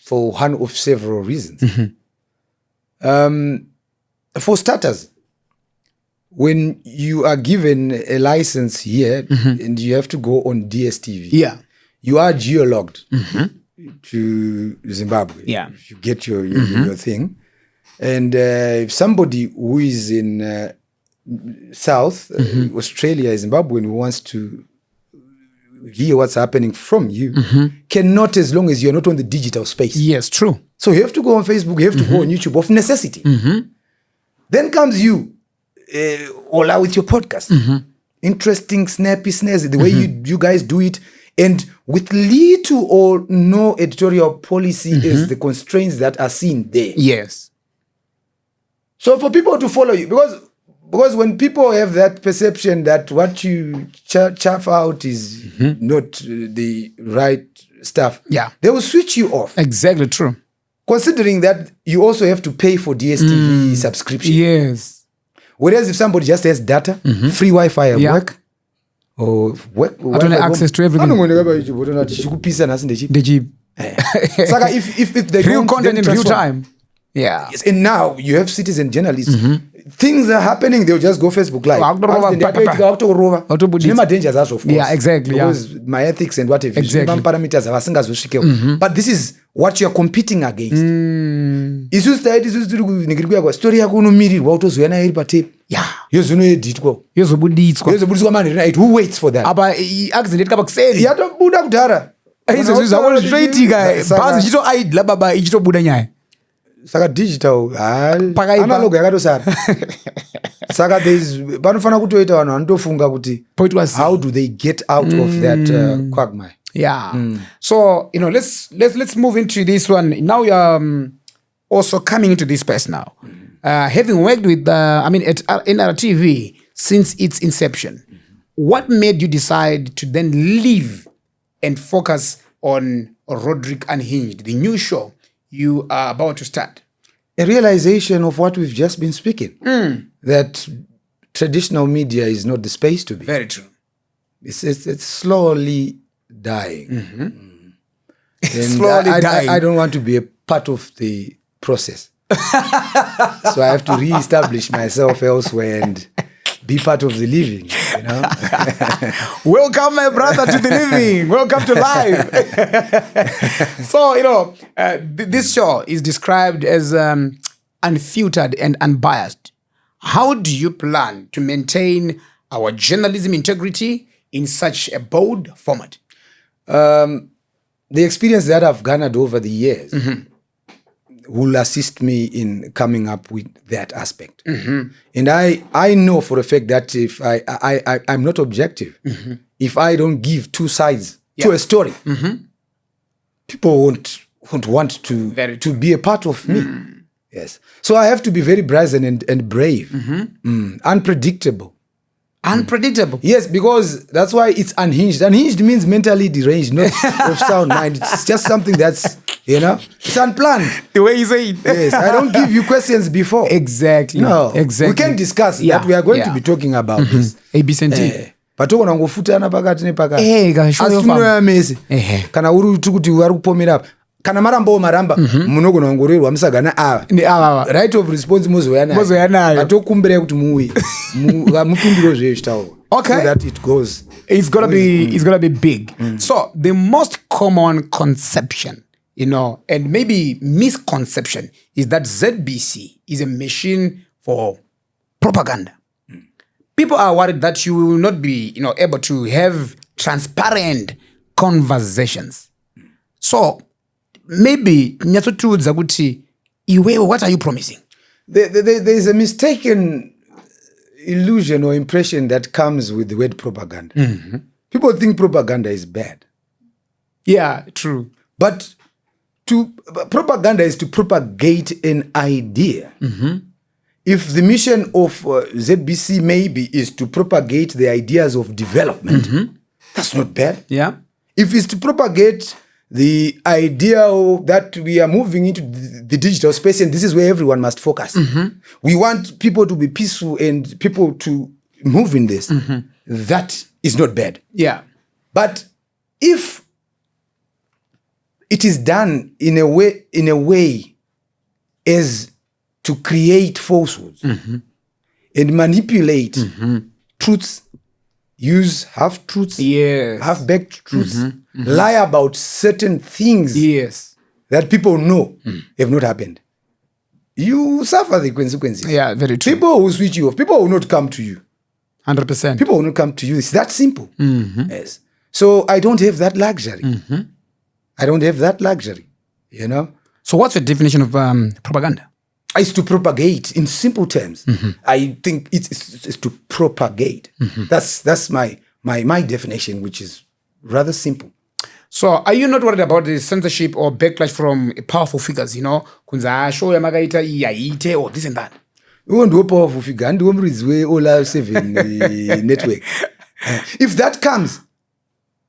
For one of several reasons. For starters, when you are given a license here and you have to go on DSTV, you are geologged to Zimbabwe. Yeah. You get your thing. And if somebody who is in South Australia, Zimbabwe, who wants to hear what's happening from you, cannot, as long as you're not on the digital space. Yes, true. So you have to go on Facebook, you have to go on YouTube of necessity. Then comes you, Ollah, with your podcast. Interesting, snappy snares, the way you guys do it. And with little or no editorial policy is the constraints that are seen there. Yes. So for people to follow you, because when people have that perception that what you chaff out is not the right stuff, they will switch you off. Exactly true. Considering that you also have to pay for DSTV subscription. Yes. Whereas if somebody just has data, free Wi-Fi at work, or work, I don't have access to everything. If they real don't, content in real transform. time. Yeah. Yes, and now you have citizen journalists. Things are happening, they'll just go Facebook Live. Dangers, of course. Yeah, exactly. Because my ethics and whatever. Exactly. Parameters but this is what you're competing against. Story who waits for that? Saka digital analog yakatosara. Saka panofana kutoita vanhu vanotofunga kuti how do they get out of that quagmire. So you know, let's move into this one now. You're also coming into this space now, having worked with at NRTV since its inception. What made you decide to then leave and focus on Rodrick Unhinged, the new show you are about to start? A realization of what we've just been speaking, that traditional media is not the space to be. Very true. It's slowly dying. And slowly dying. I don't want to be a part of the process. So I have to re-establish myself elsewhere and be part of the living, you know. Welcome, my brother, to the living. Welcome to life. So, you know, this show is described as unfiltered and unbiased. How do you plan to maintain our journalism integrity in such a bold format? The experience that I've garnered over the years will assist me in coming up with that aspect. And I know for a fact that if I'm not objective, if I don't give two sides to a story, people won't want to be a part of me. Yes. So I have to be very brazen and brave, unpredictable. Unpredictable. Yes, because that's why it's unhinged. Unhinged means mentally deranged, not of sound mind. It's just something that's, you know, it's unplanned. The way you say it. Yes, I don't give you questions before. Exactly. No, exactly. We can discuss that. We are going to be talking about this. ABC. Patogona ngofutana pakati nepakati. Gasho asi munoya mese kana uri kuti vari kupomera kana maramba munogona kungorerwa musagana right of response mozoyanayo atokumbira kuti muuye mupindiro zvezvitaurwa okay so that it goes it's gonna be big. So the most common conception, and maybe misconception, is that ZBC is a machine for propaganda. People are worried that you will not be able to have transparent conversations. So maybe nyatsotiudza kuti iwewe, what are you promising? There is a mistaken illusion or impression that comes with the word propaganda. People think propaganda is bad. Yeah, true. But propaganda is to propagate an idea. If the mission of ZBC maybe is to propagate the ideas of development, that's not bad. Yeah. If it's to propagate the idea that we are moving into the digital space and this is where everyone must focus. We want people to be peaceful and people to move in this. That is not bad. Yeah. But if it is done in a way as to create falsehoods and manipulate truths, use half-truths, half-baked truths, lie about certain things that people know have not happened, you suffer the consequences. Yeah, very true. People will switch you off. People will not come to you. 100%. People will not come to you. It's that simple. Yes. So I don't have that luxury. I don't have that luxury, So what's your definition of propaganda? It's to propagate in simple terms. I think it's to propagate. That's my definition, which is rather simple. So are you not worried about the censorship or backlash from powerful figures, kunza show yamakaita iyaite or this and that? Ndiwo powerful figure, ndiwo muridzi weOllah 7 network. If that comes,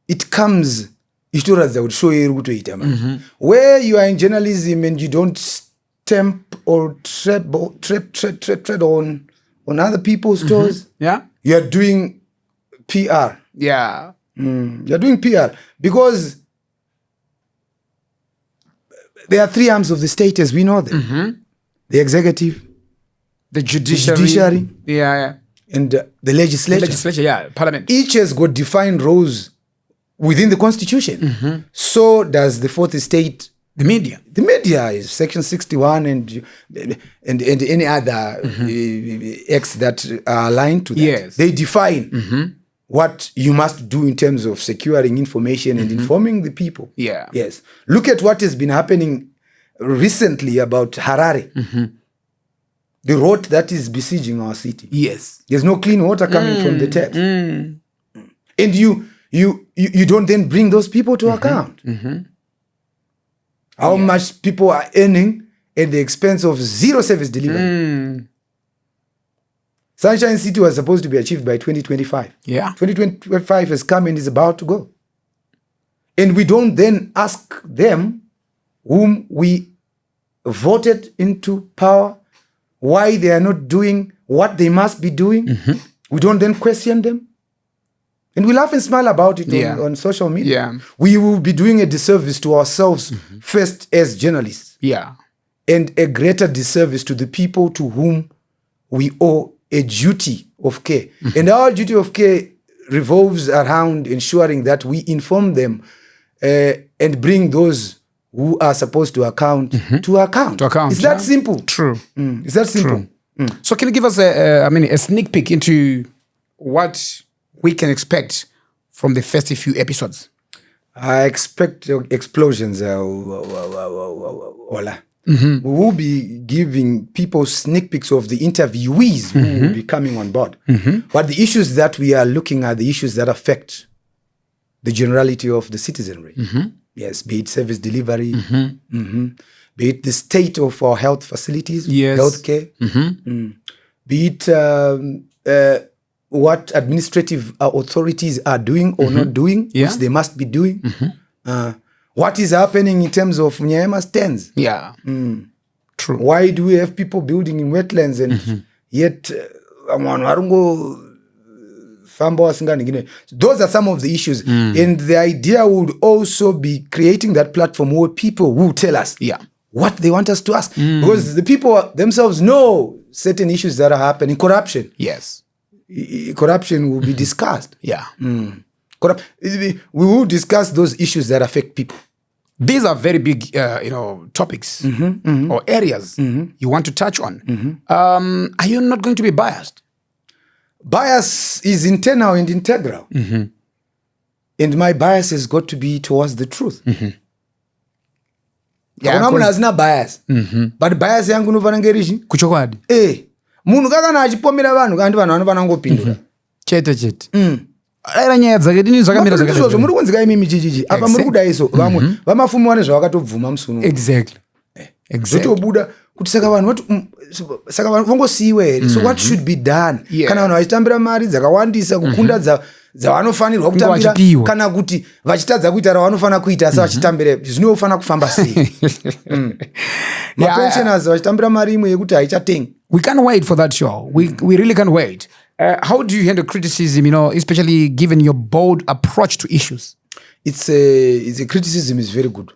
it comes ichitoratidza kuti show iri kutoita manje. Where you are in journalism and you don't stamp or tread on other people's toes. Yeah. You are doing PR. Yeah. You're doing PR because there are three arms of the state as we know them. The executive, the judiciary. Yeah. And the legislature. The legislature, yeah, parliament. Each has got defined roles within the constitution. So does the fourth estate. The media. The media is section 61 and any other acts that are aligned to that. Yes. They define what you must do in terms of securing information and informing the people. Yeah. Yes. Look at what has been happening recently about Harare. The rot that is besieging our city. Yes. There's no clean water coming from the taps. And you don't then bring those people to account. How much people are earning at the expense of zero service delivery. Sunshine City was supposed to be achieved by 2025. Yeah. 2025 has come and is about to go. And we don't then ask them, whom we voted into power, why they are not doing what they must be doing. We don't then question them. And we laugh and smile about it on social media. Yeah. We will be doing a disservice to ourselves first as journalists. Yeah. And a greater disservice to the people to whom we owe a duty of care. And our duty of care revolves around ensuring that we inform them and bring those who are supposed to account to account. It's that simple. True. It's that simple. So can you give us a sneak peek into what we can expect from the first few episodes? I expect explosions, Ollah. We will be giving people sneak peeks of the interviewees who will be coming on board. But the issues that we are looking at, the issues that affect the generality of the citizenry. Yes, be it service delivery, be it the state of our health facilities, healthcare, be it what administrative authorities are doing or not doing, which they must be doing. What is happening in terms of Nyama stands? Yeah. True. Why do we have people building in wetlands and yet Those are some of the issues. And the idea would also be creating that platform where people will tell us what they want us to ask. Because the people themselves know certain issues that are happening. Corruption. Yes. Corruption will be discussed. Yeah. We will discuss those issues that affect people. These are very big, topics or areas you want to touch on. Are you not going to be biased? Bias is internal and integral. And my bias has got to be towards the truth. Hazina bias. But bias yangu nofana ngerichi? Kuchokwadi. Munhu kakana achipomera vanhu kandi vanhu vanofana ngopindura. Chete. Aira nyaya dzake dini zvakamira zvakadai. Izvo muri kunzika imimi chichichi. Apa muri kudai so vamwe vamafumi wane zvavakatobvuma musuno. Exactly. Zvotobuda kuti saka vanhu vongosiyiwe here. So what should be done? Kana vanhu vachitambira mari dzakawandisa kukunda dzavanofanirwa kutambira kana kuti vachitadza kuita ravanofanira kuita asi vachitambira zvinofanira kufamba sei. Mapensioners vachitambira mari imwe yekuti haichatengi. We can't wait for that show. We really can't wait. How do you handle criticism, especially given your bold approach to issues? It's a criticism is very good.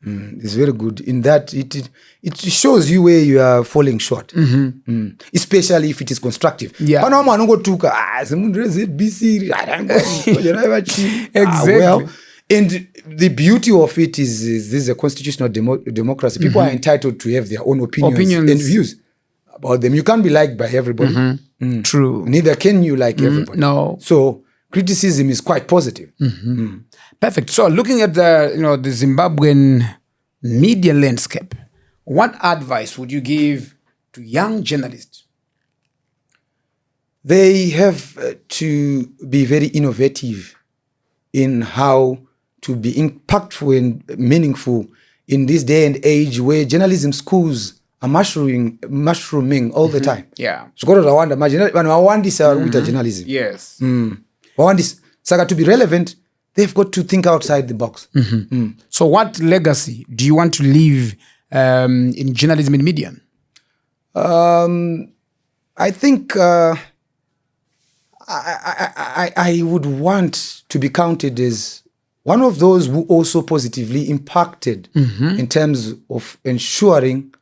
It's very good in that it shows you where you are falling short, especially if it is constructive. Exactly. Well, and the beauty of it is this is a constitutional democracy. People are entitled to have their own opinions and views about them. You can't be liked by everybody. True. Neither can you like everybody. No. So criticism is quite positive. Perfect. So looking at the Zimbabwean media landscape, what advice would you give to young journalists? They have to be very innovative in how to be impactful and meaningful in this day and age where journalism schools are mushrooming all the time. Yeah. Journalism. Yes. Saka to be relevant, they've got to think outside the box. So what legacy do you want to leave in journalism and media? I think I would want to be counted as one of those who also positively impacted in terms of ensuring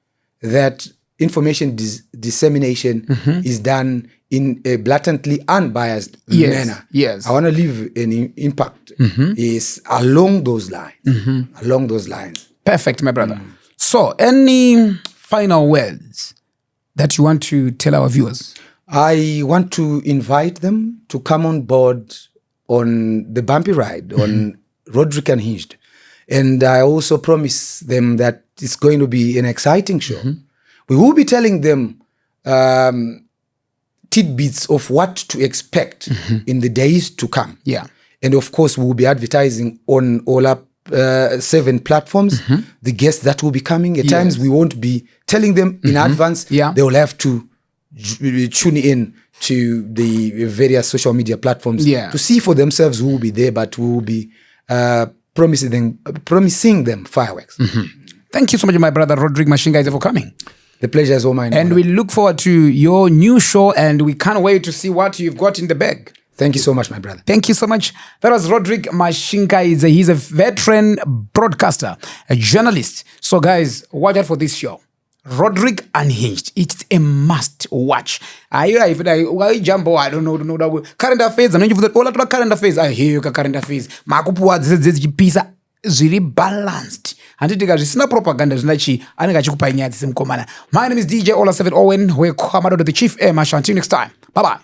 that information dissemination is done in a blatantly unbiased manner. Yes. I want to leave an impact is along those lines. Along those lines. Perfect, my brother. So, any final words that you want to tell our viewers? I want to invite them to come on board on the bumpy ride on Rodrick Unhinged. And I also promise them that it's going to be an exciting show. We will be telling them tidbits of what to expect in the days to come. Yeah. And of course, we will be advertising on all our 7 platforms, the guests that will be coming. At times, we won't be telling them in advance. Yeah. They will have to tune in to the various social media platforms to see for themselves who will be there, but we will be promising them fireworks. Thank you so much, my brother Rodrick Mashingaidze, for coming. The pleasure is all mine. And we look forward to your new show, and we can't wait to see what you've got in the bag. Thank you so much, my brother. Thank you so much. That was Rodrick Mashingaidze. He's a veteran broadcaster, a journalist. So guys, watch out for this show. Rodrick Unhinged. It's a must watch. I jump, I don't know. Current affairs, and all that current affairs. I hear you current affairs. Makupuwa pizza ziri balanced. Handiti zvisina propaganda zvinachi anenge achikupa nyaya dzisemkomana. My name is DJ Ollah 7 Owen. We're Commodore the Chief Air Marshal. Until next time. Bye bye.